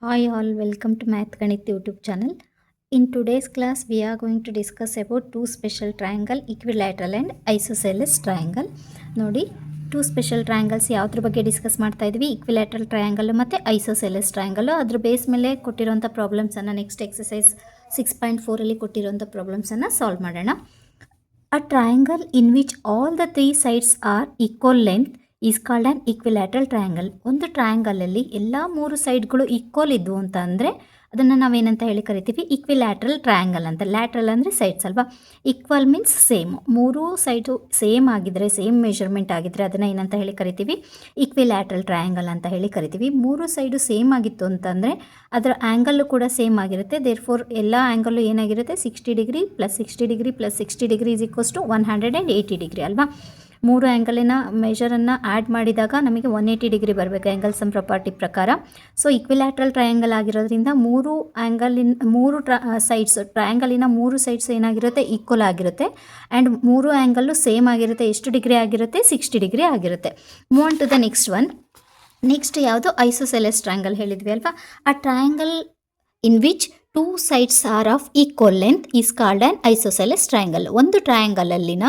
Hi all, welcome to Math Ganit YouTube channel. In today's class, we are going to discuss about two special triangle, equilateral and isosceles triangle. ನೋಡಿ two special triangles ಯಾವುದ್ರ ಬಗ್ಗೆ discuss ಮಾಡ್ತಾ ಇದ್ವಿ, equilateral triangle ಮತ್ತು isosceles triangle. ಅದ್ರ base ಮೇಲೆ ಕೊಟ್ಟಿರೋಂಥ ಪ್ರಾಬ್ಲಮ್ಸನ್ನು next exercise 6.4 ಕೊಟ್ಟಿರೋಂಥ ಪ್ರಾಬ್ಲಮ್ಸನ್ನು solve ಮಾಡೋಣ. A triangle in which all the three sides are equal length is called an equilateral triangle. ಒಂದು ಟ್ರಯಾಂಗಲಲ್ಲಿ ಎಲ್ಲ ಮೂರು ಸೈಡ್ಗಳು ಈಕ್ವಲ್ ಇದ್ವು ಅಂತ ಅಂದರೆ ಅದನ್ನು ನಾವೇನಂತ ಹೇಳಿ ಕರಿತೀವಿ, ಈಕ್ವಿಲ್ಯಾಟ್ರಲ್ ಟ್ರಯಾಂಗಲ್ ಅಂತ. ಲ್ಯಾಟ್ರಲ್ ಅಂದರೆ ಸೈಡ್ಸ್ ಅಲ್ವಾ, ಈಕ್ವಲ್ ಮೀನ್ಸ್ ಸೇಮ್. ಮೂರು ಸೈಡು ಸೇಮ್ ಆಗಿದ್ದರೆ, ಸೇಮ್ ಮೆಷರ್ಮೆಂಟ್ ಆಗಿದ್ದರೆ ಅದನ್ನು ಏನಂತ ಹೇಳಿ ಕರಿತೀವಿ, ಈಕ್ವಿಲ್ಯಾಟ್ರಲ್ ಟ್ರಯಾಂಗಲ್ ಅಂತ ಹೇಳಿ ಕರಿತೀವಿ. ಮೂರು ಸೈಡು ಸೇಮ್ ಆಗಿತ್ತು ಅಂತಂದರೆ ಅದರ ಆ್ಯಂಗಲ್ಲು ಕೂಡ ಸೇಮ್ ಆಗಿರುತ್ತೆ. ದೇರ್ಫೋರ್ ಎಲ್ಲ ಆ್ಯಂಗಲ್ಲು ಏನಾಗಿರುತ್ತೆ, 60 degree plus 60 degree plus 60 degree is equals to 180 degree ಅಲ್ವಾ. ಮೂರು ಆ್ಯಂಗಲಿನ ಮೆಷರನ್ನು ಆ್ಯಡ್ ಮಾಡಿದಾಗ ನಮಗೆ 180 ಡಿಗ್ರಿ ಬರಬೇಕು ಆ್ಯಂಗಲ್ ಸಮ್ ಪ್ರಾಪರ್ಟಿ ಪ್ರಕಾರ. ಸೊ ಈಕ್ವಿಲ್ಯಾಟ್ರಲ್ ಟ್ರಯಾಂಗಲ್ ಆಗಿರೋದ್ರಿಂದ ಮೂರು ಸೈಡ್ಸ್ ಟ್ರಯಾಂಗಲಿನ ಮೂರು ಸೈಡ್ಸ್ ಏನಾಗಿರುತ್ತೆ, ಈಕ್ವಲ್ ಆಗಿರುತ್ತೆ. ಆ್ಯಂಡ್ ಮೂರು ಆ್ಯಂಗಲ್ಲು ಸೇಮ್ ಆಗಿರುತ್ತೆ. ಎಷ್ಟು ಡಿಗ್ರಿ ಆಗಿರುತ್ತೆ, 60 ಡಿಗ್ರಿ ಆಗಿರುತ್ತೆ. Move on to the next one. Next ಯಾವುದು, ಐಸೋಸೆಲೆಸ್ ಟ್ರಯಾಂಗಲ್ ಹೇಳಿದ್ವಿ ಅಲ್ವಾ. ಆ triangle in which two sides are of equal length is called an isosceles triangle. ಒಂದು ಟ್ರಯಾಂಗಲಲ್ಲಿನ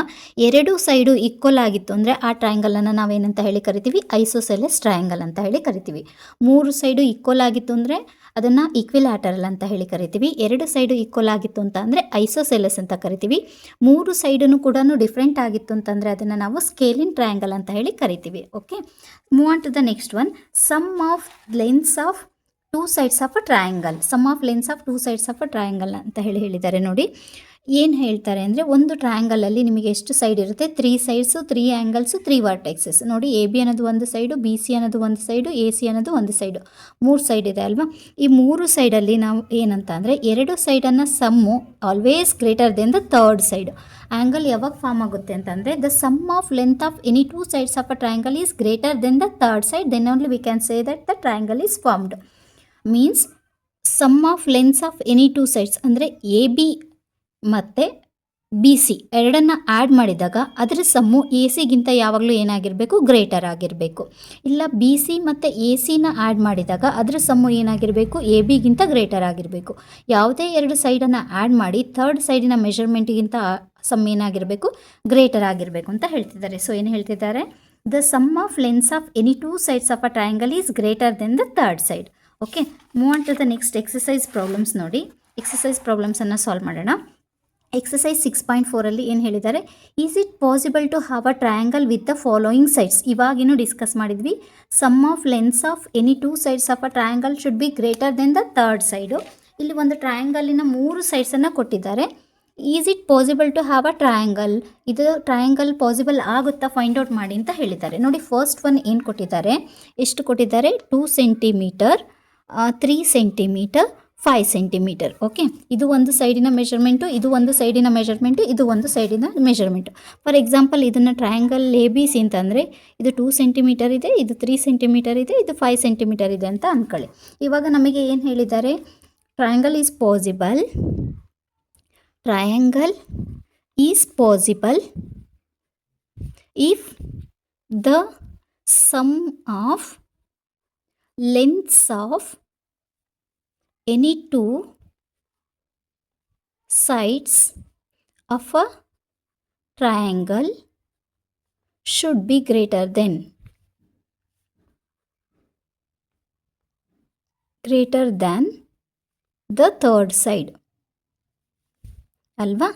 ಎರಡು ಸೈಡು ಈಕ್ವಲ್ ಆಗಿತ್ತು ಅಂದರೆ ಆ ಟ್ರಯಾಂಗಲನ್ನು ನಾವೇನಂತ ಹೇಳಿ ಕರಿತೀವಿ, ಐಸೋಸೆಲೆಸ್ ಟ್ರಯಾಂಗಲ್ ಅಂತ ಹೇಳಿ ಕರಿತೀವಿ. ಮೂರು ಸೈಡು ಈಕ್ವಲ್ ಆಗಿತ್ತು ಅಂದರೆ ಅದನ್ನು ಈಕ್ವಿಲ್ಯಾಟರಲ್ ಅಂತ ಹೇಳಿ ಕರಿತೀವಿ. ಎರಡು ಸೈಡು ಈಕ್ವಲ್ ಆಗಿತ್ತು ಅಂತ ಅಂದರೆ ಐಸೋಸೆಲೆಸ್ ಅಂತ ಕರಿತೀವಿ. ಮೂರು ಸೈಡನ್ನು ಕೂಡ ಡಿಫ್ರೆಂಟ್ ಆಗಿತ್ತು ಅಂತಂದರೆ ಅದನ್ನು ನಾವು ಸ್ಕೇಲಿನ್ ಟ್ರಯಾಂಗಲ್ ಅಂತ ಹೇಳಿ ಕರಿತೀವಿ. Okay, move on to the next one. Sum of lengths of two sides of a triangle. Sum of lengths of two sides of a triangle ಅಂತ ಹೇಳಿದ್ದಾರೆ. ನೋಡಿ ಏನು ಹೇಳ್ತಾರೆ ಅಂದರೆ, ಒಂದು ಟ್ರಯಾಂಗಲಲ್ಲಿ ನಿಮಗೆ ಎಷ್ಟು ಸೈಡ್ ಇರುತ್ತೆ, 3 ಸೈಡ್ಸು, 3 ಆ್ಯಂಗಲ್ಸು, 3 ವರ್ಟೆಕ್ಸಸ್. ನೋಡಿ ಎ ಬಿ ಅನ್ನೋದು ಒಂದು ಸೈಡು, ಬಿ ಸಿ ಅನ್ನೋದು ಒಂದು ಸೈಡು, ಎ ಸಿ ಅನ್ನೋದು ಒಂದು ಸೈಡು, 3 ಸೈಡ್ ಇದೆ ಅಲ್ವಾ. ಈ ಮೂರು ಸೈಡಲ್ಲಿ ನಾವು ಏನಂತ ಅಂದರೆ, ಎರಡು ಸೈಡನ್ನು sum always greater than the third side. Angle ಯಾವಾಗ ಫಾರ್ಮ್ ಆಗುತ್ತೆ ಅಂತಂದರೆ, the sum of length of any two sides of a triangle is greater than the third side, then only we can say that the triangle is formed. Means sum of lengths of any two sides ಅಂದರೆ A B ಮತ್ತು B C ಎರಡನ್ನು add ಮಾಡಿದಾಗ ಅದರ sum A ಸಿಗಿಂತ ಯಾವಾಗಲೂ ಏನಾಗಿರಬೇಕು, greater ಆಗಿರಬೇಕು. ಇಲ್ಲ B C ಮತ್ತು ಎ ಸಿನ ಆ್ಯಡ್ ಮಾಡಿದಾಗ ಅದರ ಸಮ್ಮು ಏನಾಗಿರಬೇಕು, ಎ ಬಿಗಿಂತ ಗ್ರೇಟರ್ ಆಗಿರಬೇಕು. ಯಾವುದೇ ಎರಡು ಸೈಡನ್ನು ಆ್ಯಡ್ ಮಾಡಿ ಥರ್ಡ್ ಸೈಡಿನ ಮೆಷರ್ಮೆಂಟಿಗಿಂತ ಸಮ್ ಏನಾಗಿರಬೇಕು, ಗ್ರೇಟರ್ ಆಗಿರಬೇಕು ಅಂತ ಹೇಳ್ತಿದ್ದಾರೆ. ಸೊ ಏನು ಹೇಳ್ತಿದ್ದಾರೆ, the sum of lengths of any two sides of a triangle is greater than the third side. Okay, move on to the next exercise problems. ನೋಡಿ ಎಕ್ಸಸೈಸ್ ಪ್ರಾಬ್ಲಮ್ಸನ್ನು ಸಾಲ್ವ್ ಮಾಡೋಣ. ಎಕ್ಸಸೈಸ್ 6.4 ಏನು ಹೇಳಿದ್ದಾರೆ, is it possible to have a triangle with the following sides. ಇವಾಗಿನೂ discuss ಮಾಡಿದ್ವಿ, sum of lengths of any two sides of a triangle should be greater than the third side. ಇಲ್ಲಿ ಒಂದು ಟ್ರಯಾಂಗಲಿನ ಮೂರು ಸೈಡ್ಸನ್ನು ಕೊಟ್ಟಿದ್ದಾರೆ. Is it possible to have a triangle, ಇದು triangle possible ಆಗುತ್ತಾ ಫೈಂಡ್ ಔಟ್ ಮಾಡಿ ಅಂತ ಹೇಳಿದ್ದಾರೆ. ನೋಡಿ ಫಸ್ಟ್ ಒನ್ ಏನು ಕೊಟ್ಟಿದ್ದಾರೆ, ಎಷ್ಟು ಕೊಟ್ಟಿದ್ದಾರೆ, 2 ಸೆಂಟಿಮೀಟರ್, 3 ಸೆಂಟಿಮೀಟರ್, 5 ಸೆಂಟಿಮೀಟರ್. ಓಕೆ, ಇದು ಒಂದು ಸೈಡಿನ ಮೆಷರ್ಮೆಂಟು, ಇದು ಒಂದು ಸೈಡಿನ ಮೆಷರ್ಮೆಂಟು, ಇದು ಒಂದು ಸೈಡಿನ ಮೆಷರ್ಮೆಂಟು. ಫಾರ್ ಎಕ್ಸಾಂಪಲ್ ಇದನ್ನು ಟ್ರಯಾಂಗಲ್ ಎ ಬಿ ಸಿ ಅಂತಂದರೆ ಇದು 2 ಸೆಂಟಿಮೀಟರ್ ಇದೆ, ಇದು 3 ಸೆಂಟಿಮೀಟರ್ ಇದೆ, ಇದು 5 ಸೆಂಟಿಮೀಟರ್ ಇದೆ ಅಂತ ಅಂದ್ಕೊಳ್ಳಿ. ಇವಾಗ ನಮಗೆ ಏನು ಹೇಳಿದ್ದಾರೆ, triangle is possible, triangle is possible if the sum of lengths of any two sides of a triangle should be greater than the third side ಅಲ್ವಾ.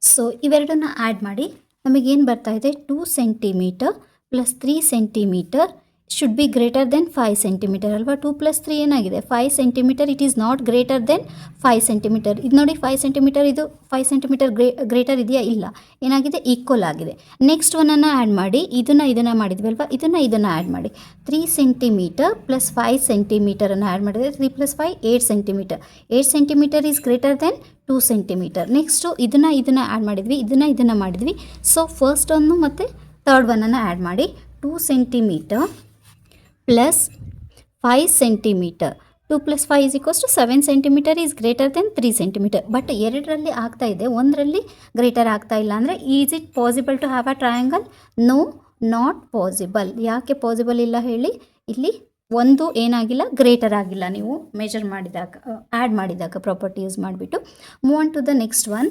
ಸೊ ಇವೆರಡನ್ನು ಆ್ಯಡ್ ಮಾಡಿ ನಮಗೇನು ಬರ್ತಾ ಇದೆ, 2 centimetre plus 3 centimetre should be greater then 5 centimetre ಅಲ್ವಾ. 2 + 3 ಏನಾಗಿದೆ, 5 centimetre. It is not greater than 5 centimetre. ಇದು ನೋಡಿ 5 ಸೆಂಟಿಮೀಟರ್, ಇದು 5 ಸೆಂಟಿಮೀಟರ್ ಗ್ರೇಟರ್ ಇದೆಯಾ, ಇಲ್ಲ, ಏನಾಗಿದೆ, ಈಕ್ವಲ್ ಆಗಿದೆ. ನೆಕ್ಸ್ಟ್ ಒನ್ನನ್ನು ಆ್ಯಡ್ ಮಾಡಿ, ಇದನ್ನು ಮಾಡಿದ್ವಿ ಅಲ್ವಾ, ಇದನ್ನು ಆ್ಯಡ್ ಮಾಡಿ. 3 ಸೆಂಟಿಮೀಟರ್ ಪ್ಲಸ್ 5 ಸೆಂಟಿಮೀಟರನ್ನು ಆ್ಯಡ್ ಮಾಡಿದರೆ 3 + 5 8 centimetre. 8 centimetre is greater than 2 centimetre. Next ಇದನ್ನು ಆ್ಯಡ್ ಮಾಡಿದ್ವಿ, ಇದನ್ನು ಮಾಡಿದ್ವಿ. ಸೊ ಫಸ್ಟ್ ಒಂದು ಮತ್ತು ಥರ್ಡ್ ಒನ್ನನ್ನು ಆ್ಯಡ್ ಮಾಡಿ, 2 centimetre plus 5 centimetre. 2 + 5 = 7 centimetre is greater than 3 centimetre. But ಎರಡರಲ್ಲಿ ಆಗ್ತಾ ಇದೆ, ಒಂದರಲ್ಲಿ ಗ್ರೇಟರ್ ಆಗ್ತಾ ಇಲ್ಲ. ಅಂದರೆ is it possible to have a triangle? No, not possible. ಯಾಕೆ ಪಾಸಿಬಲ್ ಇಲ್ಲ ಹೇಳಿ, ಇಲ್ಲಿ ಒಂದು ಏನಾಗಿಲ್ಲ, ಗ್ರೇಟರ್ ಆಗಿಲ್ಲ ನೀವು ಮೆಜರ್ ಮಾಡಿದಾಗ, ಆ್ಯಡ್ ಮಾಡಿದಾಗ ಪ್ರಾಪರ್ಟಿ ಯೂಸ್ ಮಾಡಿಬಿಟ್ಟು. Move on to the next one.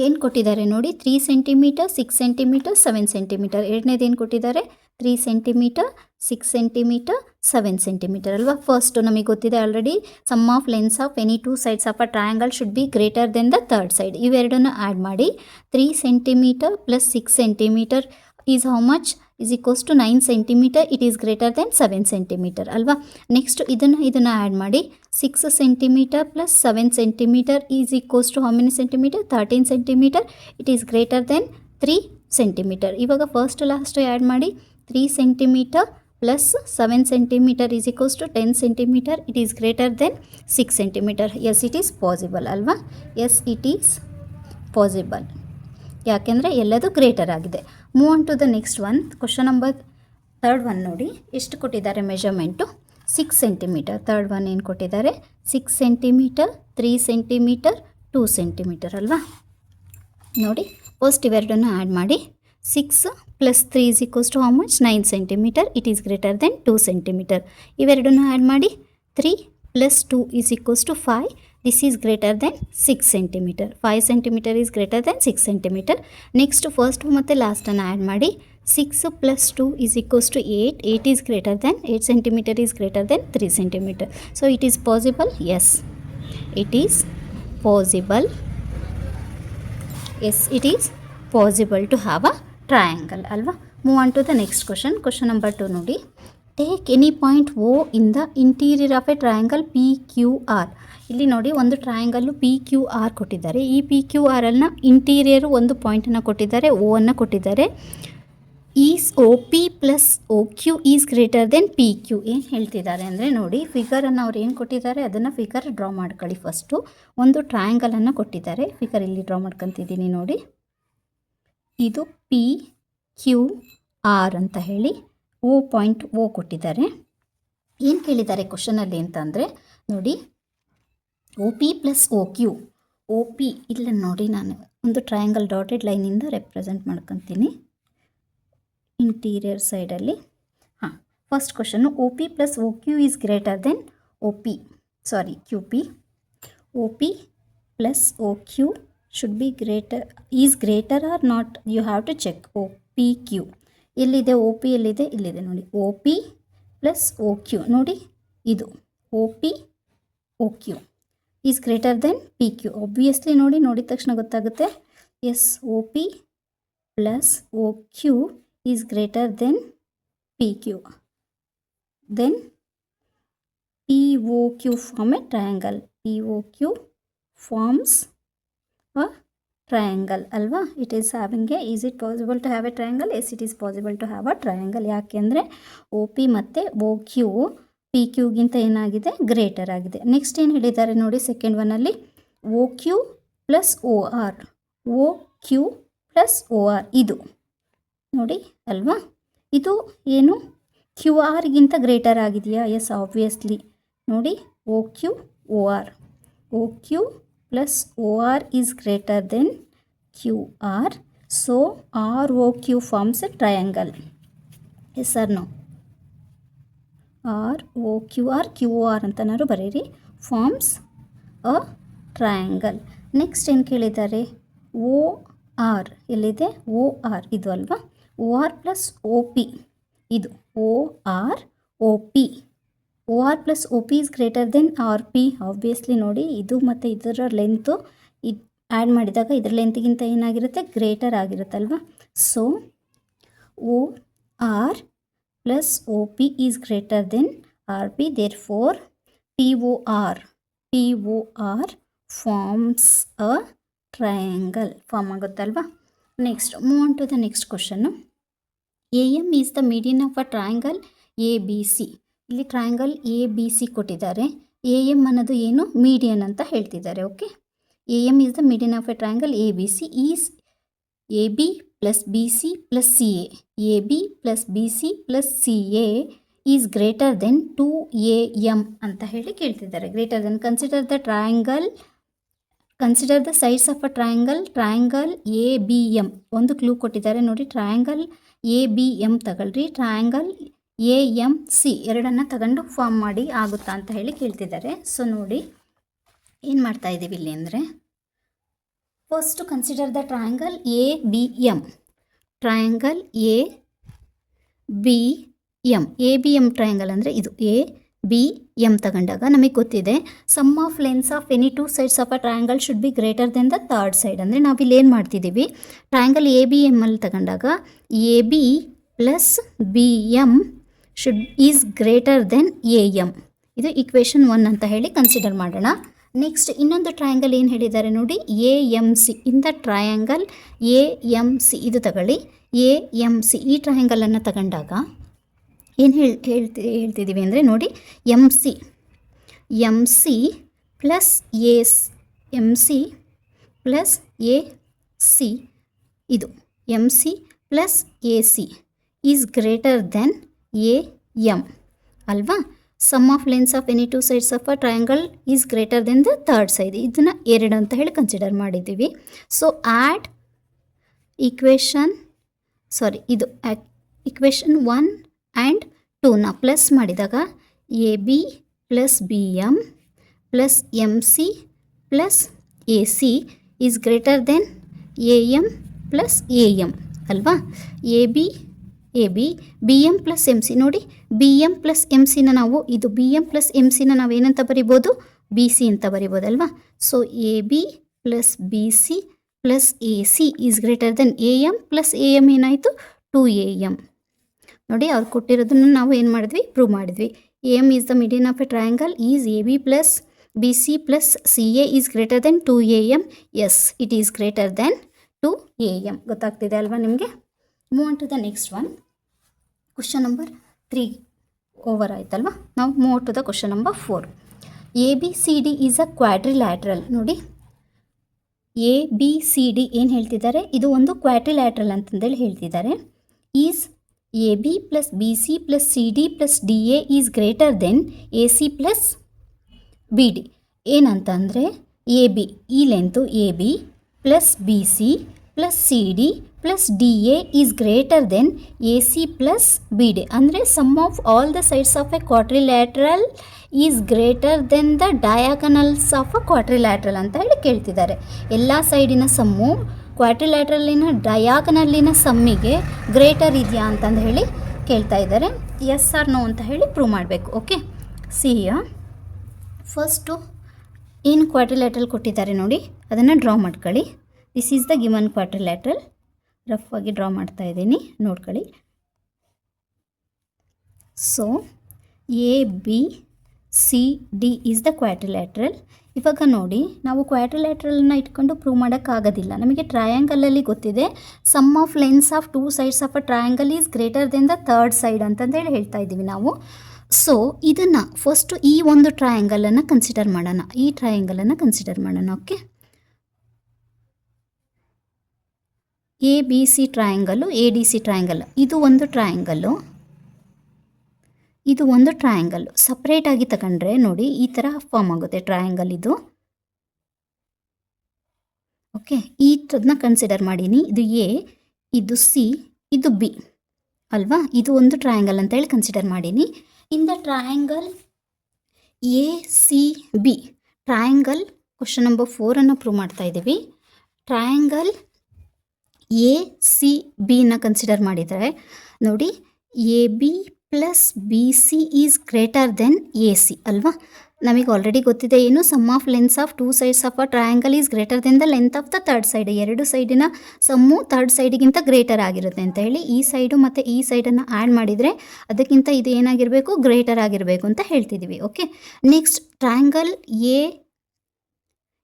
ಏನು ಕೊಟ್ಟಿದ್ದಾರೆ ನೋಡಿ, 3 ಸೆಂಟಿಮೀಟರ್, 6 ಸೆಂಟಿಮೀಟರ್, 7 ಸೆಂಟಿಮೀಟರ್. ಎರಡನೇದು ಏನು ಕೊಟ್ಟಿದ್ದಾರೆ, 3 ಸೆಂಟಿಮೀಟರ್, 6 ಸೆಂಟಿಮೀಟರ್, 7 ಸೆಂಟಿಮೀಟರ್ ಅಲ್ವಾ. ಫಸ್ಟು ನಮಗೆ ಗೊತ್ತಿದೆ already, sum of lengths of any two sides of a triangle should be greater than the third side. ಇವೆರಡನ್ನು ಆ್ಯಡ್ ಮಾಡಿ 3 centimetre plus 6 centimetre is how much, is equals to 9 centimetre. It is greater than 7 centimetre ಅಲ್ವಾ. Next ಇದನ್ನು add ಮಾಡಿ 6 centimetre plus 7 centimetre is equals to how many centimetre, 13 centimetre. It is greater than 3 centimetre. ಇವಾಗ first last add ಮಾಡಿ 3 centimetre plus 7 centimetre is equals to 10 centimetre. It is greater than 6 centimetre. Yes, it is possible ಅಲ್ವಾ. Yes, it is possible, ಯಾಕೆಂದರೆ ಎಲ್ಲದು greater ಆಗಿದೆ. Move on to the next one. Question number third one ನೋಡಿ, ಎಷ್ಟು ಕೊಟ್ಟಿದ್ದಾರೆ measurement, 6 centimetre. Third one ಏನು ಕೊಟ್ಟಿದ್ದಾರೆ, 6 centimetre, 3 centimetre, 2 centimetre ಅಲ್ವಾ. ನೋಡಿ ಫಸ್ಟ್ ಇವೆರಡನ್ನು ಆ್ಯಡ್ ಮಾಡಿ 6 plus 3 is equals to how much, 9 centimetre. It is greater than 2 centimetre. ಇವೆರಡನ್ನು ಆ್ಯಡ್ ಮಾಡಿ 3 plus 2 is equals to 5. This is greater than 6 centimeter. 5 centimeter is greater than 6 centimeter. Next first ಮತ್ತು last ಅನ್ನು add ಮಾಡಿ 6 plus 2 is equals to 8. 8 is greater than 8 centimeter is greater than 3 centimeter. So it is possible. Yes, it is possible. Yes, it is possible to have a triangle ಅಲ್ವಾ. Move on to the next question. Question number 2 ನೋಡಿ. Take any point O in the interior of a triangle PQR. ಇಲ್ಲಿ ನೋಡಿ ಒಂದು triangle PQR ಕೊಟ್ಟಿದ್ದಾರೆ. ಈ PQR ಅನ್ನು interior ಒಂದು ಪಾಯಿಂಟನ್ನು ಕೊಟ್ಟಿದ್ದಾರೆ, O ಅನ್ನು ಕೊಟ್ಟಿದ್ದಾರೆ. Is OP plus OQ is greater than PQ. ಏನು ಹೇಳ್ತಿದ್ದಾರೆ ಅಂದರೆ ನೋಡಿ, ಫಿಗರನ್ನು ಅವ್ರು ಏನು ಕೊಟ್ಟಿದ್ದಾರೆ ಅದನ್ನು ಫಿಗರ್ ಡ್ರಾ ಮಾಡ್ಕೊಳ್ಳಿ. ಫಸ್ಟು ಒಂದು ಟ್ರಯಾಂಗಲನ್ನು ಕೊಟ್ಟಿದ್ದಾರೆ, ಫಿಗರ್ ಇಲ್ಲಿ ಡ್ರಾ ಮಾಡ್ಕೊತಿದ್ದೀನಿ ನೋಡಿ. ಇದು PQR ಅಂತ ಹೇಳಿ O ಪಾಯಿಂಟ್ O ಕೊಟ್ಟಿದ್ದಾರೆ. ಏನು ಕೇಳಿದ್ದಾರೆ ಕ್ವಶನಲ್ಲಿ ಅಂತಂದರೆ ನೋಡಿ, OP ಪ್ಲಸ್ OQ. OP ಇಲ್ಲ ನೋಡಿ, ನಾನು ಒಂದು ಟ್ರಯಾಂಗಲ್ ಡಾಟೆಡ್ ಲೈನಿಂದ ರೆಪ್ರೆಸೆಂಟ್ ಮಾಡ್ಕೊತೀನಿ ಇಂಟೀರಿಯರ್ ಸೈಡಲ್ಲಿ. ಹಾಂ, first question OP plus OQ is greater than QP. OP plus OQ should be is greater or not, you have to check. PQ ಎಲ್ಲಿದೆ, OP ಎಲ್ಲಿದೆ, ಇಲ್ಲಿದೆ ನೋಡಿ. OP ಪ್ಲಸ್ OQ ನೋಡಿ, ಇದು OP OQ is greater than PQ. Obviously ನೋಡಿ, ನೋಡಿದ ತಕ್ಷಣ ಗೊತ್ತಾಗುತ್ತೆ. Yes, OP plus OQ is greater than PQ. Then POQ form a triangle. POQ forms a triangle ಅಲ್ವಾ. It is having a, is it possible to have a triangle? Yes, it is possible to have a triangle. ಯಾಕೆಂದರೆ OP ಮತ್ತು OQ PQಗಿಂತ ಏನಾಗಿದೆ, greater ಆಗಿದೆ. Next ಏನು ಹೇಳಿದ್ದಾರೆ ನೋಡಿ, second ಒನ್ನಲ್ಲಿ OQ plus OR. OQ plus OR ಇದು ನೋಡಿ ಅಲ್ವಾ. ಇದು ಏನು, QR ಗ್ರೇಟರ್ ಆಗಿದೆಯಾ? ಎಸ್, ಆಬ್ವಿಯಸ್ಲಿ ನೋಡಿ, OQ OR. OQ plus OR is greater than QR. So ROQ forms a triangle. Yes or no? ROQR QR ಅಂತನಾರು ಬರೀರಿ, forms a triangle. ನೆಕ್ಸ್ಟ್ ಏನು ಕೇಳಿದ್ದಾರೆ, OR ಎಲ್ಲಿದೆ, OR ಇದು ಅಲ್ವಾ. OR ಪ್ಲಸ್ OP ಇದು OR OP. OR plus OP is greater than RP. Obviously ನೋಡಿ, ಇದು ಮತ್ತು ಇದರ ಲೆಂತು ಇದು ಆ್ಯಡ್ ಮಾಡಿದಾಗ ಇದರ ಲೆಂತ್ಗಿಂತ ಏನಾಗಿರುತ್ತೆ, ಗ್ರೇಟರ್ ಆಗಿರುತ್ತಲ್ವ. So OR plus OP is greater than RP. Therefore POR forms a triangle. Form ಆಗುತ್ತಲ್ವ. Next move on to the next question. AM is the median of a triangle ABC. ಇಲ್ಲಿ triangle ABC ಕೊಟ್ಟಿದ್ದಾರೆ. AM ಅನ್ನೋದು ಏನು, median ಅಂತ ಹೇಳ್ತಿದ್ದಾರೆ. Okay, AM is the median of a triangle ABC. Is AB plus BC plus CA. AB plus BC plus CA is greater than 2AM ಅಂತ ಹೇಳಿ ಕೇಳ್ತಿದ್ದಾರೆ. Greater than, consider the triangle, consider the sides of a triangle ABM. ಒಂದು clue ಕೊಟ್ಟಿದ್ದಾರೆ ನೋಡಿ, triangle ABM ತಗೊಳ್ರಿ. Triangle A M C ಎರಡನ್ನು ತಗೊಂಡು form ಮಾಡಿ ಆಗುತ್ತಾ ಅಂತ ಹೇಳಿ ಕೇಳ್ತಿದ್ದಾರೆ. ಸೊ ನೋಡಿ ಏನು ಮಾಡ್ತಾ ಇದ್ದೀವಿ ಇಲ್ಲಿ ಅಂದರೆ, first consider the triangle A B M. Triangle A B M, A B M triangle ಅಂದರೆ ಇದು ಎ ಬಿ ಎಮ್ ತಗೊಂಡಾಗ ನಮಗೆ ಗೊತ್ತಿದೆ sum of lengths of any two sides of a triangle should be greater than the third side. ಅಂದರೆ ನಾವಿಲ್ಲಿ ಏನು ಮಾಡ್ತಿದ್ದೀವಿ, triangle A B M ಅಲ್ಲಿ ತಗೊಂಡಾಗ A B plus B M is greater than A M. ಇದು equation 1 ಅಂತ ಹೇಳಿ consider ಮಾಡೋಣ. ನೆಕ್ಸ್ಟ್ ಇನ್ನೊಂದು ಟ್ರಯಾಂಗಲ್ ಏನು ಹೇಳಿದ್ದಾರೆ ನೋಡಿ, A M C. In the triangle A M C ಇದು ತಗೊಳ್ಳಿ, ಎ ಎಮ್ ಸಿ ಈ ಟ್ರಯಾಂಗಲನ್ನು ತಗೊಂಡಾಗ ಏನು ಹೇಳ್ತಿದ್ದೀವಿ ಅಂದರೆ ನೋಡಿ, M C plus M C plus A C, ಇದು M C plus A C is greater than A M ಅಲ್ವಾ. Sum of lengths of any two sides of a triangle is greater than the third side. ಇದನ್ನು 2 ಅಂತ ಹೇಳಿ consider ಮಾಡಿದ್ದೀವಿ. So add equation 1 and 2ನ plus ಮಾಡಿದಾಗ A B plus B M plus M C plus A C is greater than A M plus A M ಅಲ್ವಾ. A B B M plus M C. ನೋಡಿ B M plus M ಸಿನ ನಾವು ಇದು B M plus M ಸಿನ ನಾವು ಏನಂತ ಬರಿಬೋದು, B C ಅಂತ ಬರಿಬೋದಲ್ವಾ. So A B plus B C plus A C is greater than A M plus A M ಏನಾಯಿತು 2am. ನೋಡಿ ಅವ್ರು ಕೊಟ್ಟಿರೋದನ್ನು ನಾವು ಏನು ಮಾಡಿದ್ವಿ, ಪ್ರೂವ್ ಮಾಡಿದ್ವಿ. A M is the median of a triangle is A B plus B C plus C A is greater than 2am. Yes, it is greater than 2am. ಗೊತ್ತಾಗ್ತಿದೆ ಅಲ್ವಾ ನಿಮಗೆ. Move on to the next one. Question number 3 over ಆಯ್ತಲ್ವಾ. ನಾವು move to the question number 4. A B C D is a quadrilateral. ನೋಡಿ A B C D ಏನು ಹೇಳ್ತಿದ್ದಾರೆ, ಇದು ಒಂದು ಕ್ವಾಡ್ರಿಲ್ಯಾಟ್ರಲ್ ಅಂತಂದೇಳಿ ಹೇಳ್ತಿದ್ದಾರೆ. Is A B plus B C plus C D plus D A is greater than A C plus B D. ಏನಂತಂದರೆ A B ಈ length A B plus B C plus C D plus D A is greater than A C plus B D. ಅಂದರೆ sum of all the sides of a quadrilateral is greater than the diagonals of a quadrilateral ಅಂತ ಹೇಳಿ ಕೇಳ್ತಿದ್ದಾರೆ. ಎಲ್ಲ ಸೈಡಿನ sum ಕ್ವಾಡ್ರಿಲ್ಯಾಟ್ರಲಿನ ಡಯಾಗನಲ್ಲಿನ ಸಮ್ಮಿಗೆ greater ಇದೆಯಾ ಅಂತಂದು ಹೇಳಿ ಕೇಳ್ತಾ ಇದ್ದಾರೆ. ಎಸ್ ಆರ್ ನೋ ಅಂತ ಹೇಳಿ ಪ್ರೂವ್ ಮಾಡಬೇಕು. ಓಕೆ, ಸಿಹಿಯ ಫಸ್ಟು ಏನು ಕ್ವಾಡ್ರಿಲ್ಯಾಟ್ರಲ್ ಕೊಟ್ಟಿದ್ದಾರೆ ನೋಡಿ, ಅದನ್ನು ಡ್ರಾ ಮಾಡ್ಕೊಳ್ಳಿ. This is the given quadrilateral. Rough ಆಗಿ ಡ್ರಾ ಮಾಡ್ತಾ ಇದ್ದೀನಿ, ನೋಡ್ಕೊಳ್ಳಿ. So A B C D is the quadrilateral. ಇವಾಗ ನೋಡಿ, ನಾವು ಕ್ವಾಡ್ರಿಲ್ಯಾಟ್ರಲ್ನ ಇಟ್ಕೊಂಡು ಪ್ರೂವ್ ಮಾಡೋಕ್ಕಾಗೋದಿಲ್ಲ. ನಮಗೆ ಟ್ರಯಾಂಗಲಲ್ಲಿ ಗೊತ್ತಿದೆ sum of lengths of 2 sides of a triangle is greater than the third side ಅಂತಂದೇಳಿ ಹೇಳ್ತಾ ಇದ್ದೀವಿ ನಾವು. ಸೊ ಇದನ್ನು ಫಸ್ಟು ಈ ಒಂದು ಟ್ರಯಾಂಗಲನ್ನು ಕನ್ಸಿಡರ್ ಮಾಡೋಣ. ಈ ಟ್ರಯಾಂಗಲನ್ನು ಕನ್ಸಿಡರ್ ಮಾಡೋಣ. Okay, A B C triangle, A D C triangle, ಇದು ಒಂದು ಟ್ರಯಾಂಗಲ್ಲು, ಇದು ಒಂದು ಟ್ರಯಾಂಗಲ್ಲು. ಸಪ್ರೇಟಾಗಿ ತಗೊಂಡ್ರೆ ನೋಡಿ ಈ ಥರ ಫಾರ್ಮ್ ಆಗುತ್ತೆ ಟ್ರಯಾಂಗಲ್ ಇದು. ಓಕೆ, ಈ ಥರದನ್ನ ಕನ್ಸಿಡರ್ ಮಾಡೀನಿ. ಇದು ಎ, ಇದು ಸಿ, ಇದು ಬಿ ಅಲ್ವಾ. ಇದು ಒಂದು ಟ್ರಯಾಂಗಲ್ ಅಂತೇಳಿ ಕನ್ಸಿಡರ್ ಮಾಡೀನಿ. In the triangle A C B, triangle question number 4 prove ಮಾಡ್ತಾ ಇದ್ದೀವಿ. ಟ್ರಯಾಂಗಲ್ ಎ ಸಿ ಬಿನ ಕನ್ಸಿಡರ್ ಮಾಡಿದರೆ ನೋಡಿ, A B plus B C is greater than A C ಅಲ್ವಾ. ನಮಗೆ ಆಲ್ರೆಡಿ ಗೊತ್ತಿದೆ ಏನು, sum of lengths of 2 sides of a triangle is greater than the length of the third side. 2 ಸೈಡಿನ sum third ಸೈಡಿಗಿಂತ greater ಆಗಿರುತ್ತೆ ಅಂತ ಹೇಳಿ ಈ ಸೈಡು ಮತ್ತು ಈ ಸೈಡನ್ನು ಆ್ಯಡ್ ಮಾಡಿದರೆ ಅದಕ್ಕಿಂತ ಇದು ಏನಾಗಿರಬೇಕು, ಗ್ರೇಟರ್ ಆಗಿರಬೇಕು ಅಂತ ಹೇಳ್ತಿದ್ದೀವಿ. Okay, next triangle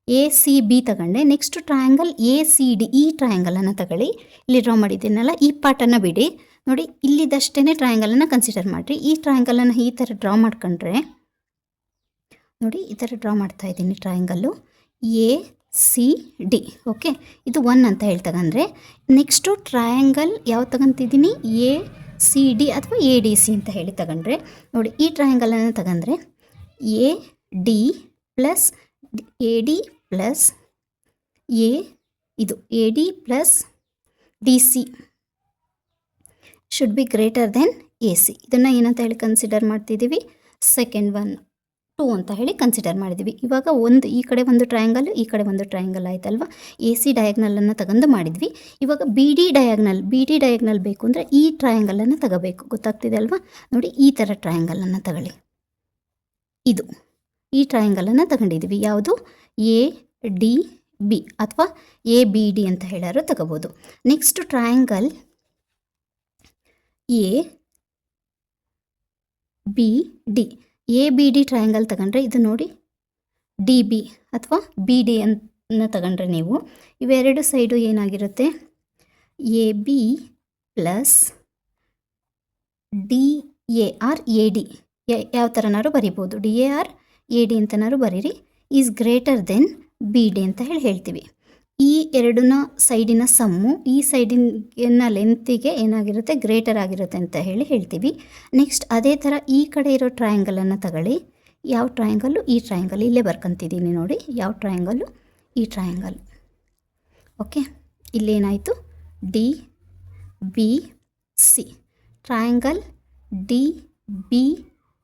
A C B ತಗೊಂಡೆ. Next triangle A C D, ಈ ಟ್ರಯಾಂಗಲನ್ನು ತಗೊಳ್ಳಿ. ಇಲ್ಲಿ ಡ್ರಾ ಮಾಡಿದ್ದೀನಲ್ಲ, ಈ ಪಾರ್ಟನ್ನು ಬಿಡಿ. ನೋಡಿ ಇಲ್ಲಿದಷ್ಟೇ ಟ್ರಯಾಂಗಲನ್ನು ಕನ್ಸಿಡರ್ ಮಾಡಿರಿ. ಈ ಟ್ರಯಾಂಗಲನ್ನು ಈ ಥರ ಡ್ರಾ ಮಾಡ್ಕೊಂಡ್ರೆ ನೋಡಿ, ಈ ಥರ ಡ್ರಾ ಮಾಡ್ತಾ ಇದ್ದೀನಿ triangle A C D. Okay, ಇದು 1 ಅಂತ ಹೇಳಿ ತಗೊಂಡ್ರೆ ನೆಕ್ಸ್ಟು ಟ್ರಯಾಂಗಲ್ ಯಾವ್ದು ತಗೊಂತಿದ್ದೀನಿ, ಎ ಸಿ ಡಿ ಅಥವಾ ಎ ಡಿ ಸಿ ಅಂತ ಹೇಳಿ ತಗೊಂಡ್ರೆ ನೋಡಿ, ಈ ಟ್ರಯಾಂಗಲನ್ನು ತಗೊಂಡ್ರೆ A D plus A D plus A D plus D C should be greater than A C. ಇದನ್ನು ಏನಂತ ಹೇಳಿ ಕನ್ಸಿಡರ್ ಮಾಡ್ತಿದ್ದೀವಿ, ಸೆಕೆಂಡ್ ಒನ್ 2 ಅಂತ ಹೇಳಿ ಕನ್ಸಿಡರ್ ಮಾಡಿದ್ದೀವಿ. ಇವಾಗ ಒಂದು ಈ ಕಡೆ ಒಂದು ಟ್ರಯಾಂಗಲ್, ಈ ಕಡೆ ಒಂದು ಟ್ರಯಾಂಗಲ್ ಆಯ್ತಲ್ವ. ಎ ಸಿ ಡಯಾಗ್ನಲನ್ನು ತಗೊಂಡು ಮಾಡಿದ್ವಿ. ಇವಾಗ ಬಿ ಡಿ ಡಯಾಗ್ನಲ್ ಬೇಕು ಅಂದರೆ ಈ ಟ್ರಯಾಂಗಲನ್ನು ತಗೋಬೇಕು. ಗೊತ್ತಾಗ್ತಿದೆ ಅಲ್ವಾ. ನೋಡಿ, ಈ ಥರ ಟ್ರಯಾಂಗಲನ್ನು ತಗೊಳ್ಳಿ. ಇದು ಈ ಟ್ರಯಾಂಗಲನ್ನು ತಗೊಂಡಿದ್ದೀವಿ. ಯಾವುದು? ಎ ಡಿ ಬಿ ಅಥವಾ ಎ ಬಿ ಡಿ ಅಂತ ಹೇಳಾರು ತಗೋಬೋದು. Next triangle A B D. A B D triangle ತಗೊಂಡ್ರೆ ಇದು ನೋಡಿ, ಡಿ ಬಿ ಅಥವಾ ಬಿ ಡಿ ಅನ್ನು ತಗೊಂಡ್ರೆ ನೀವು ಇವೆರಡು ಸೈಡು ಏನಾಗಿರುತ್ತೆ, A B plus D A or A D, ಯಾವ ಥರನಾರು ಬರಿಬೋದು. D A or A D ಅಂತನಾರು ಬರೀರಿ. Is greater than B D ಅಂತ ಹೇಳ್ತೀವಿ. ಈ ಎರಡನ್ನ ಸೈಡಿನ ಸಮ್ಮು ಈ ಸೈಡಿನ ಲೆಂತಿಗೆ ಏನಾಗಿರುತ್ತೆ, ಗ್ರೇಟರ್ ಆಗಿರುತ್ತೆ ಅಂತ ಹೇಳ್ತೀವಿ. ನೆಕ್ಸ್ಟ್ ಅದೇ ಥರ ಈ ಕಡೆ ಇರೋ ಟ್ರಯಾಂಗಲನ್ನು ತಗೊಳ್ಳಿ. ಯಾವ ಟ್ರಯಾಂಗಲ್ಲು? ಈ ಟ್ರಯಾಂಗಲ್. ಇಲ್ಲೇ ಬರ್ಕೊತಿದ್ದೀನಿ ನೋಡಿ, ಯಾವ ಟ್ರಯಾಂಗಲ್ಲು? ಈ ಟ್ರಯಾಂಗಲ್. ಓಕೆ, ಇಲ್ಲೇನಾಯಿತು, D B C triangle D B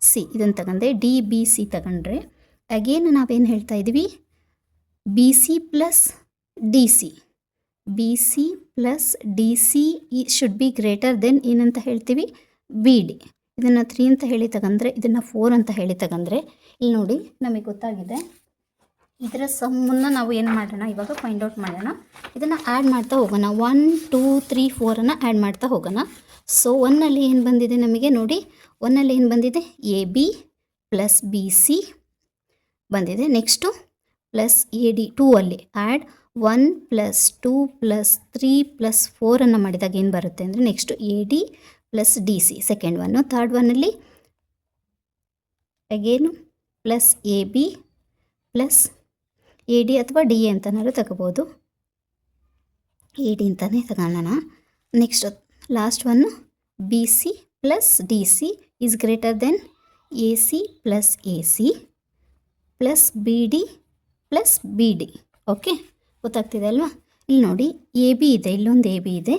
C. ಇದನ್ನು ತಗೊಂಡೆ, ಡಿ ಬಿ ಸಿ ತಗೊಂಡ್ರೆ ಅಗೇನ್ ನಾವೇನು ಹೇಳ್ತಾ ಇದ್ದೀವಿ, B C plus D C. B C plus D C should be greater than ಏನಂತ ಹೇಳ್ತೀವಿ, ಬಿ ಡಿ. ಇದನ್ನು 3 ಅಂತ ಹೇಳಿ ತಗೊಂಡ್ರೆ, ಇದನ್ನು 4 ಅಂತ ಹೇಳಿ ತಗೊಂಡ್ರೆ, ಇಲ್ಲಿ ನೋಡಿ ನಮಗೆ ಗೊತ್ತಾಗಿದೆ. ಇದರ ಸಮ್ಮನ್ನು ನಾವು ಏನು ಮಾಡೋಣ, ಇವಾಗ ಫೈಂಡ್ ಔಟ್ ಮಾಡೋಣ. ಇದನ್ನು ಆ್ಯಡ್ ಮಾಡ್ತಾ ಹೋಗೋಣ. 1 2 3 4 ಆ್ಯಡ್ ಮಾಡ್ತಾ ಹೋಗೋಣ. ಸೊ 1ಅಲ್ಲಿ ಏನು ಬಂದಿದೆ ನಮಗೆ ನೋಡಿ, 1ಅಲ್ಲಿ ಏನು ಬಂದಿದೆ, A B plus B C ಬಂದಿದೆ. ನೆಕ್ಸ್ಟು ಪ್ಲಸ್ ಎ ಡಿ 2ಅಲ್ಲಿ ಆ್ಯಡ್ 1 ಪ್ಲಸ್ 2 ಪ್ಲಸ್ 3 ಪ್ಲಸ್ 4 ಮಾಡಿದಾಗ ಏನು ಬರುತ್ತೆ ಅಂದರೆ next A D plus D C second one. Third ಒನ್ನಲ್ಲಿ again plus A B plus A D ಅಥವಾ ಡಿ ಎ ಅಂತನಾದ್ರು ತಗೋಬೋದು. ಎ ಡಿ ಅಂತಲೇ ತಗೊಳ್ಳೋಣ. Next last one B C plus D C is greater than A C plus A C plus B D plus B D. Okay, ಗೊತ್ತಾಗ್ತಿದೆ ಅಲ್ವಾ. ಇಲ್ಲಿ ನೋಡಿ, A B ಇದೆ, ಇಲ್ಲೊಂದು ಎ ಬಿ ಇದೆ.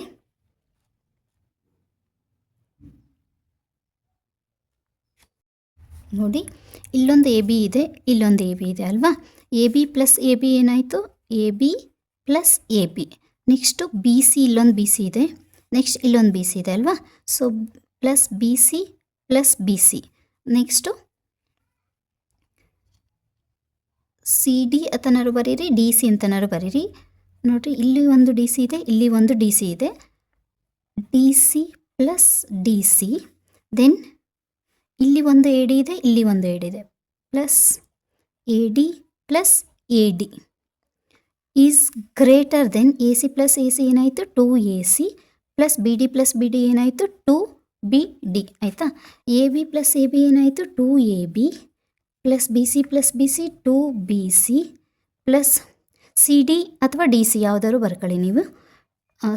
ನೋಡಿ, ಇಲ್ಲೊಂದು ಎ ಬಿ ಇದೆ, ಇಲ್ಲೊಂದು ಎ ಬಿ ಇದೆ ಅಲ್ವಾ. A B plus A B ಏನಾಯಿತು, A B plus A B. Next B C, ಇಲ್ಲೊಂದು ಬಿ ಸಿ ಇದೆ, ನೆಕ್ಸ್ಟ್ ಇಲ್ಲೊಂದು ಬಿ ಸಿ ಇದೆ ಅಲ್ವಾ. So plus B C plus B C. Next C D ಅಂತನಾರು ಬರೀರಿ, ಡಿ ಸಿ ಅಂತನಾರು ಬರೀರಿ. ನೋಡಿರಿ, ಇಲ್ಲಿ ಒಂದು ಡಿ ಸಿ ಇದೆ, ಇಲ್ಲಿ ಒಂದು ಡಿ ಸಿ ಇದೆ. D C plus D C, then ಇಲ್ಲಿ ಒಂದು ಎ ಡಿ ಇದೆ, ಇಲ್ಲಿ ಒಂದು ಎ ಡಿ ಇದೆ, plus A D plus A D is greater than A C plus A C ಏನಾಯಿತು, 2 A C plus B D plus B D ಏನಾಯಿತು, 2 B D ಆಯಿತಾ. A B plus A B ಏನಾಯಿತು, 2 A B plus B C plus B C 2 B C plus C D ಅಥವಾ D C ಯಾವುದಾದ್ರು ಬರ್ಕೊಳ್ಳಿ ನೀವು.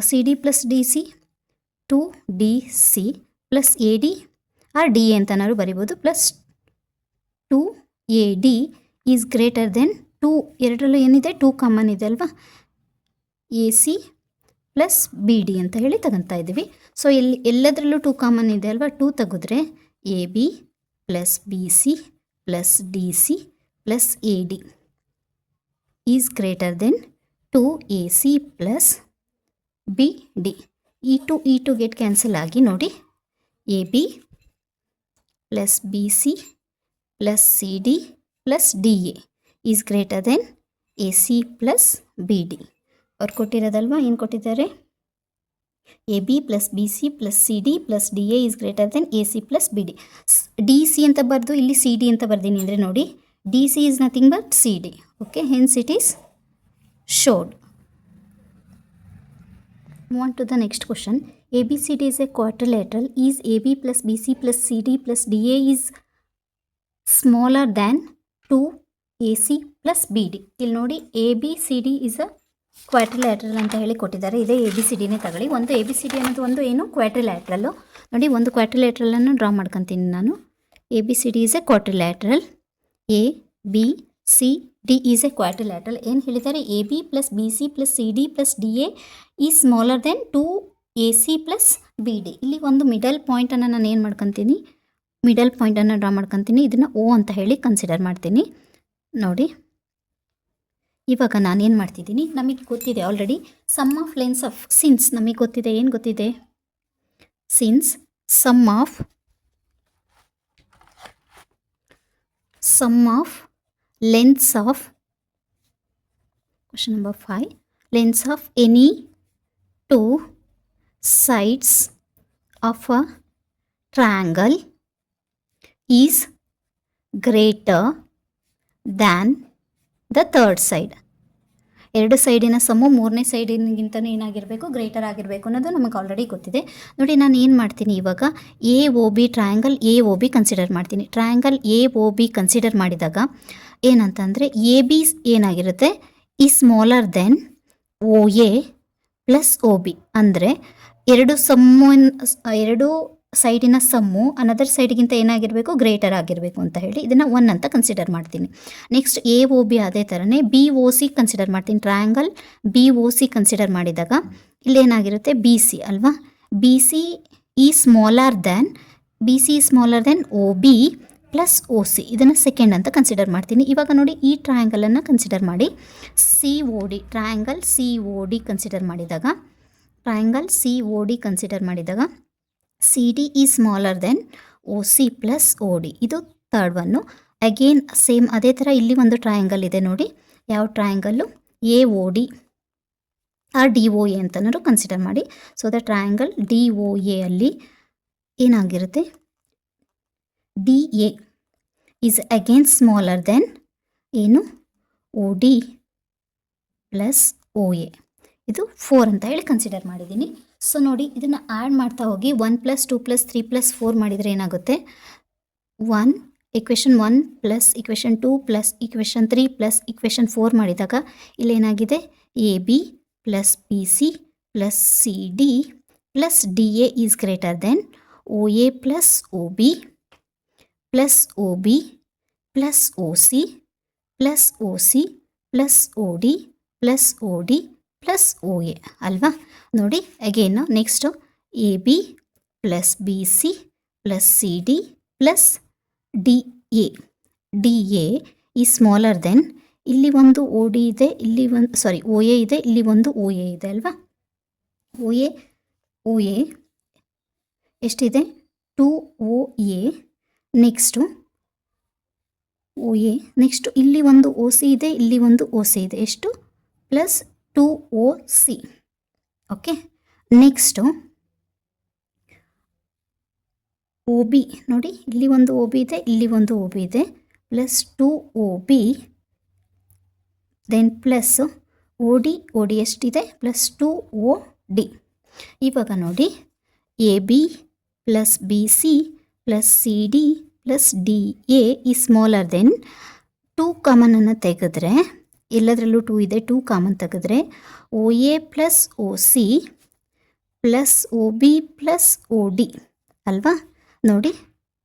C D plus D C 2 D C plus A D or D A ಅಂತನಾದ್ರು ಬರಿಬೋದು, plus 2 A D is greater than 2. ಎರಡರಲ್ಲೂ ಏನಿದೆ, 2 common ಇದೆ ಅಲ್ವಾ. A C plus B D ಅಂತ ಹೇಳಿ ತಗೊತಾ ಇದ್ದೀವಿ. ಸೊ ಎಲ್ಲದರಲ್ಲೂ 2 ಕಾಮನ್ ಇದೆ ಅಲ್ವಾ. 2 ತೆಗೆದ್ರೆ A B plus B C plus D C plus A D is greater than 2 A C plus B D. ಈ ಟು ಗೆಟ್ ಕ್ಯಾನ್ಸಲ್ ಆಗಿ ನೋಡಿ, A B plus B C plus C D plus D A is greater than A C plus B D. ಅವ್ರು ಕೊಟ್ಟಿರೋದಲ್ವಾ, ಏನು ಕೊಟ್ಟಿದ್ದಾರೆ, A B plus B C plus C D plus D A is greater than A C plus B D. D C ಅಂತ ಬರೆದು ಇಲ್ಲಿ C D ಅಂತ ಬರ್ದೀನಿ ಅಂದರೆ ನೋಡಿ, D C is nothing but C D. Okay, hence it is showed. Move on to the next question. ABCD is a quadrilateral. Is AB plus BC plus CD plus DA is smaller than 2AC plus BD. ಇಲ್ಲಿ ನೋಡಿ, ABCD is a quadrilateral ಅಂತ ಹೇಳಿ ಕೊಟ್ಟಿದ್ದಾರೆ. ಇದೇ ABCDನೇ ತಗೊಳ್ಳಿ. ಒಂದು ABCD ಅನ್ನೋದು ಒಂದು ಏನು ಕ್ವಾಡ್ರಿಲ್ಯಾಟ್ರಲ್ಲು. ನೋಡಿ, ಒಂದು ಕ್ವಾಡ್ರಿಲ್ಯಾಟ್ರಲನ್ನು ಡ್ರಾ ಮಾಡ್ಕೊತೀನಿ ನಾನು. ABCD is a quadrilateral. A B C D is a quadrilateral. ಏನು ಹೇಳಿದ್ದಾರೆ, AB plus BC plus CD plus DA is smaller than 2AC plus B D. ಇಲ್ಲಿ ಒಂದು ಮಿಡಲ್ ಪಾಯಿಂಟನ್ನು ನಾನು ಏನು ಮಾಡ್ಕೊತೀನಿ, ಮಿಡಲ್ ಪಾಯಿಂಟನ್ನು ಡ್ರಾ ಮಾಡ್ಕೊತೀನಿ. ಇದನ್ನು ಓ ಅಂತ ಹೇಳಿ ಕನ್ಸಿಡರ್ ಮಾಡ್ತೀನಿ. ನೋಡಿ ಇವಾಗ ನಾನೇನು ಮಾಡ್ತಿದ್ದೀನಿ, ನಮಗೆ ಗೊತ್ತಿದೆ already sum of lengths of, since ನಮಗೆ ಗೊತ್ತಿದೆ, ಏನು ಗೊತ್ತಿದೆ, since sum of lengths of, question number 5, lengths of any two sides of a triangle is greater than the third side. ಎರಡು ಸೈಡಿನ ಸಮ್ಮು ಮೂರನೇ ಸೈಡಿಗಿಂತ ಏನಾಗಿರಬೇಕು, ಗ್ರೇಟರ್ ಆಗಿರಬೇಕು ಅನ್ನೋದು ನಮಗೆ ಆಲ್ರೆಡಿ ಗೊತ್ತಿದೆ. ನೋಡಿ ನಾನು ಏನು ಮಾಡ್ತೀನಿ, ಇವಾಗ A O B triangle A O B consider ಮಾಡ್ತೀನಿ. Triangle A O B consider ಮಾಡಿದಾಗ ಏನಂತಂದರೆ ಎ ಬಿ ಏನಾಗಿರುತ್ತೆ, is smaller than O A plus O B. ಅಂದರೆ ಎರಡು ಸೈಡಿನ ಸಮ್ಮು ಅನದರ್ ಸೈಡ್ಗಿಂತ ಏನಾಗಿರಬೇಕು, ಗ್ರೇಟರ್ ಆಗಿರಬೇಕು ಅಂತ ಹೇಳಿ ಇದನ್ನು 1 ಅಂತ ಕನ್ಸಿಡರ್ ಮಾಡ್ತೀನಿ. ನೆಕ್ಸ್ಟ್ ಎ ಒ ಬಿ ಅದೇ ಥರನೇ ಬಿ ಒ ಸಿ ಕನ್ಸಿಡರ್ ಮಾಡ್ತೀನಿ. Triangle B O C consider ಮಾಡಿದಾಗ ಇಲ್ಲೇನಾಗಿರುತ್ತೆ, ಬಿ ಸಿ ಅಲ್ವಾ, ಬಿ ಸಿ ಈ ಸ್ಮಾಲರ್ ದೆನ್ ಒ ಬಿ ಪ್ಲಸ್ ಒ ಸಿ. ಇದನ್ನು ಸೆಕೆಂಡ್ ಅಂತ ಕನ್ಸಿಡರ್ ಮಾಡ್ತೀನಿ. ಇವಾಗ ನೋಡಿ ಈ ಟ್ರಯಾಂಗಲನ್ನು ಕನ್ಸಿಡರ್ ಮಾಡಿ, C O D, triangle C O D consider ಮಾಡಿದಾಗ ಸಿ ಡಿ ಈ ಸ್ಮಾಲರ್ ದೆನ್ ಒ ಸಿ ಪ್ಲಸ್ ಒ ಡಿ. ಇದು ಥರ್ಡ್ ಒನ್ನು. ಅಗೇನ್ ಸೇಮ್ ಅದೇ ಥರ ಇಲ್ಲಿ ಒಂದು ಟ್ರಯಾಂಗಲ್ ಇದೆ ನೋಡಿ, ಯಾವ triangle, A O D or D O A ಅಂತನಾದ್ರು ಕನ್ಸಿಡರ್ ಮಾಡಿ. So the triangle D O A ಅಲ್ಲಿ ಏನಾಗಿರುತ್ತೆ, D A is again smaller than ಏನು, O D plus O A. ಇದು 4 ಅಂತ ಹೇಳಿ ಕನ್ಸಿಡರ್ ಮಾಡಿದ್ದೀನಿ. ಸೊ ನೋಡಿ ಇದನ್ನು ಆ್ಯಡ್ ಮಾಡ್ತಾ ಹೋಗಿ 1 + 2 + 3 + 4 ಮಾಡಿದರೆ ಏನಾಗುತ್ತೆ, 1 equation 1 plus equation 2 plus equation 3 plus equation 4 ಮಾಡಿದಾಗ ಇಲ್ಲೇನಾಗಿದೆ, A B plus B C plus C D plus D A is greater than O A plus O B plus O B plus O C plus O C plus O D plus O D plus O A ಅಲ್ವಾ. ನೋಡಿ again next A B plus B C plus C D plus D A ಈ smaller than ಇಲ್ಲಿ ಒಂದು O D ಇದೆ, ಇಲ್ಲಿ ಒಂದು O A ಇದೆ, ಇಲ್ಲಿ ಒಂದು ಒ ಎ ಇದೆ ಅಲ್ವಾ. ಒ ಎ ಎಷ್ಟಿದೆ, 2 O A. Next O A, next ಇಲ್ಲಿ ಒಂದು ಒ ಸಿ ಇದೆ, ಇಲ್ಲಿ ಒಂದು ಒ ಸಿ ಇದೆ, ಎಷ್ಟು, plus 2 O C. Okay, next O B ನೋಡಿ, ಇಲ್ಲಿ ಒಂದು ಒ ಬಿ ಇದೆ, ಇಲ್ಲಿ ಒಂದು ಒ ಬಿ ಇದೆ, plus 2 O B then plus O D ಎಷ್ಟಿದೆ, ಪ್ಲಸ್ 2 ಒ ಡಿ. ಇವಾಗ ನೋಡಿ A B plus B C plus C D plus D A ಈ ಸ್ಮಾಲರ್ ದೆನ್ 2 ಕಾಮನನ್ನು ತೆಗೆದ್ರೆ, ಎಲ್ಲದರಲ್ಲೂ 2 ಇದೆ, 2 ಕಾಮನ್ ತೆಗೆದ್ರೆ O A plus O C plus O B plus O D ಅಲ್ವಾ. ನೋಡಿ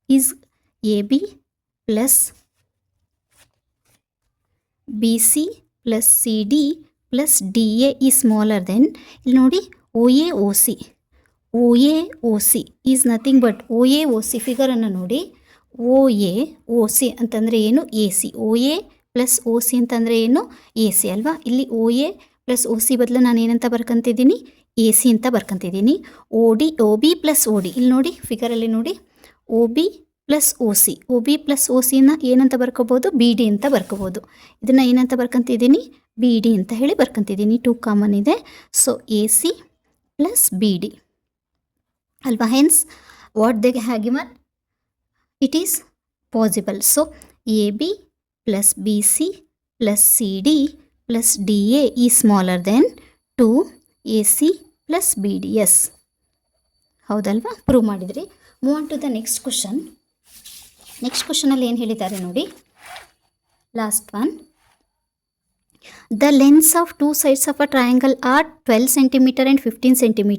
is A B plus B C plus C D plus D A ಈ smaller than ಇಲ್ಲಿ ನೋಡಿ O A O C is nothing but O A O C. ಫಿಗರನ್ನು ನೋಡಿ, O A O C ಅಂತಂದರೆ ಏನು, A C. O A plus O C ಅಂತಂದರೆ ಏನು, A C ಅಲ್ವಾ. ಇಲ್ಲಿ O A plus O C ಬದಲು ನಾನು ಏನಂತ ಬರ್ಕೊತಿದ್ದೀನಿ, ಎ ಸಿ ಅಂತ ಬರ್ಕೊತಿದ್ದೀನಿ. O B plus O D, ಇಲ್ಲಿ ನೋಡಿ ಫಿಗರಲ್ಲಿ ನೋಡಿ, O B plus O C, O B plus O ಸಿನ ಏನಂತ ಬರ್ಕೋಬೋದು, ಬಿ ಡಿ ಅಂತ ಬರ್ಕೋಬೋದು. ಇದನ್ನು ಏನಂತ ಬರ್ಕೊತಿದ್ದೀನಿ, ಬಿ ಡಿ ಅಂತ ಹೇಳಿ ಬರ್ಕೊತಿದ್ದೀನಿ. 2 ಕಾಮನ್ ಇದೆ, so A C plus B D ಅಲ್ವಾ. Hence what they have given, it is possible. So A B plus B C plus C D plus D A ಈ smaller than 2 A C plus B D. Yes, ಹೌದಲ್ವಾ, prove ಮಾಡಿದ್ರಿ. Move on to the next question. Next ಕ್ವಶನಲ್ಲಿ ಏನು ಹೇಳಿದ್ದಾರೆ ನೋಡಿ, last one. The lengths of 2 sides of a triangle are 12 cm and 15 cm.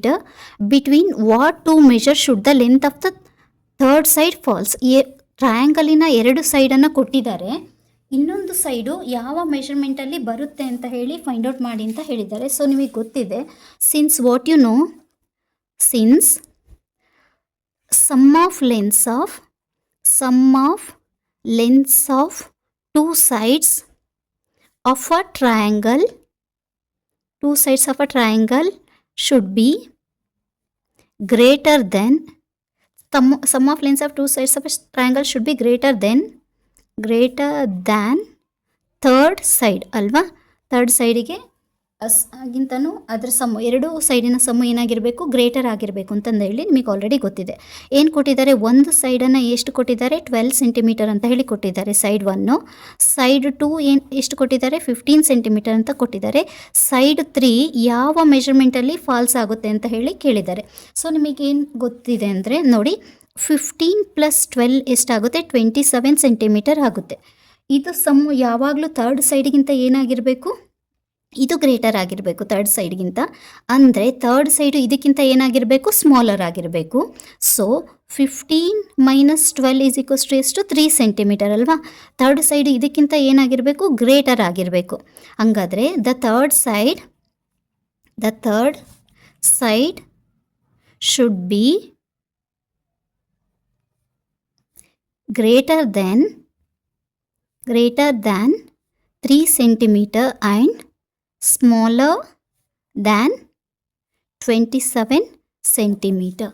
Between what two measures should the length of the third side falls? ಈ ಟ್ರಯಾಂಗಲಿನ 2 ಸೈಡನ್ನು ಕೊಟ್ಟಿದ್ದಾರೆ, ಇನ್ನೊಂದು side ಯಾವ ಮೆಷರ್ಮೆಂಟಲ್ಲಿ ಬರುತ್ತೆ ಅಂತ ಹೇಳಿ ಫೈಂಡ್ ಔಟ್ ಮಾಡಿ ಅಂತ ಹೇಳಿದ್ದಾರೆ. ಸೊ ನಿಮಗೆ ಗೊತ್ತಿದೆ, since what you know, since sum of lengths of two sides of a triangle should be greater than sum of lengths of two sides of a triangle should be greater than third side ಅಲ್ವಾ. Third ಸೈಡಿಗೆ ಆಗಿಂತನೂ ಅದರ sum ಎರಡು ಸೈಡಿನ sum ಏನಾಗಿರಬೇಕು, greater ಆಗಿರಬೇಕು ಅಂತಂದು ಹೇಳಿ ನಿಮಗೆ already ಗೊತ್ತಿದೆ. ಏನು ಕೊಟ್ಟಿದ್ದಾರೆ, ಒಂದು ಸೈಡನ್ನು ಎಷ್ಟು ಕೊಟ್ಟಿದ್ದಾರೆ, 12 ಸೆಂಟಿಮೀಟರ್ ಅಂತ ಹೇಳಿ ಕೊಟ್ಟಿದ್ದಾರೆ ಸೈಡ್ 1. ಸೈಡ್ 2 ಎಷ್ಟು ಕೊಟ್ಟಿದ್ದಾರೆ, 15 ಸೆಂಟಿಮೀಟರ್ ಅಂತ ಕೊಟ್ಟಿದ್ದಾರೆ. ಸೈಡ್ 3 ಯಾವ ಮೆಷರ್ಮೆಂಟಲ್ಲಿ ಫಾಲ್ಸ್ ಆಗುತ್ತೆ ಅಂತ ಹೇಳಿ ಕೇಳಿದ್ದಾರೆ. ಸೊ ನಿಮಗೇನು ಗೊತ್ತಿದೆ ಅಂದರೆ ನೋಡಿ, 15 + 12 ಎಷ್ಟಾಗುತ್ತೆ, 27 ಸೆಂಟಿಮೀಟರ್ ಆಗುತ್ತೆ. ಇದು ಸಮ್ಮು ಯಾವಾಗಲೂ ಥರ್ಡ್ ಸೈಡ್ಗಿಂತ ಏನಾಗಿರಬೇಕು, ಇದು ಗ್ರೇಟರ್ ಆಗಿರಬೇಕು ಥರ್ಡ್ ಸೈಡ್ಗಿಂತ. ಅಂದರೆ ಥರ್ಡ್ ಸೈಡು ಇದಕ್ಕಿಂತ ಏನಾಗಿರಬೇಕು, ಸ್ಮಾಲರ್ ಆಗಿರಬೇಕು. ಸೊ 15 - 12 = ಎಷ್ಟು, 3 ಸೆಂಟಿಮೀಟರ್ ಅಲ್ವಾ. ಥರ್ಡ್ ಸೈಡು ಇದಕ್ಕಿಂತ ಏನಾಗಿರಬೇಕು, ಗ್ರೇಟರ್ ಆಗಿರಬೇಕು. ಹಂಗಾದರೆ the third side should be greater than 3 centimeter and smaller than 27 centimeter.